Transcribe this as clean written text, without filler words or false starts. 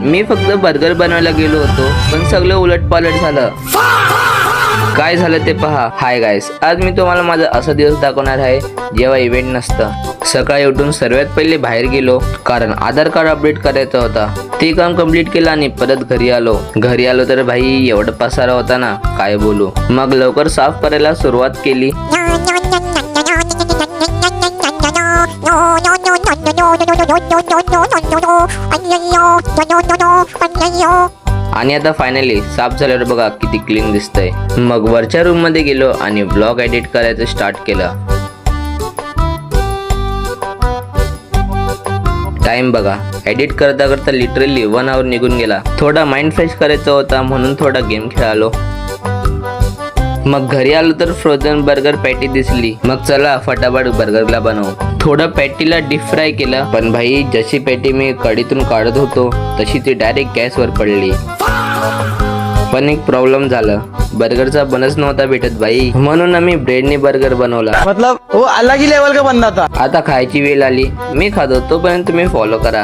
मी फक्त बर्गर बनवायला गेलो होतो पण सगळं उलटपालट झालं. काय झालं ते पहा. हाय गाईस, आज मी तुम्हाला माझा असा दिवस दाखवणार आहे जेव्हा इव्हेंट नसतं. सकाळी उठून सर्वात पहिले बाहेर गेलो कारण आधार कार्ड अपडेट करायचं होता. ते काम कंप्लीट केलं आणि परत घरी आलो तर भाई एवढा पसारा होता ना काय बोलू. मग लवकर साफ करायला सुरुवात केली. आणि आता फायनली साफ झाल्यावर बघा किती क्लीन दिसतंय. मग वरच्या रूम मध्ये गेलो आणि ब्लॉग एडिट करायचं स्टार्ट केलं. टाइम बघा, एडिट करता करता लिटरली 1 आवर निघून गेला. थोडा माइंड फ्रेश करायचा होता म्हणून थोडा गेम खेळालो. मग घरी आलो तर फ्रोझन बर्गर पॅटी दिसली. मग चला फटाफट बर्गरला बनवू. थोडं पॅटीला डीप फ्राय केलं पण भाई जशी पॅटी मी कढईतून काढत होतो तशी ती डायरेक्ट गॅसवर पडली. पण एक प्रॉब्लेम झाला, बर्गरचा बनच नव्हता भेटत भाई, म्हणून आम्ही ब्रेडने बर्गर बनवला. मतलब वो अलग ही लेवल का बंदा था. आता खायची वेळ आली. मी खातो तोपर्यंत तुम्ही फॉलो करा.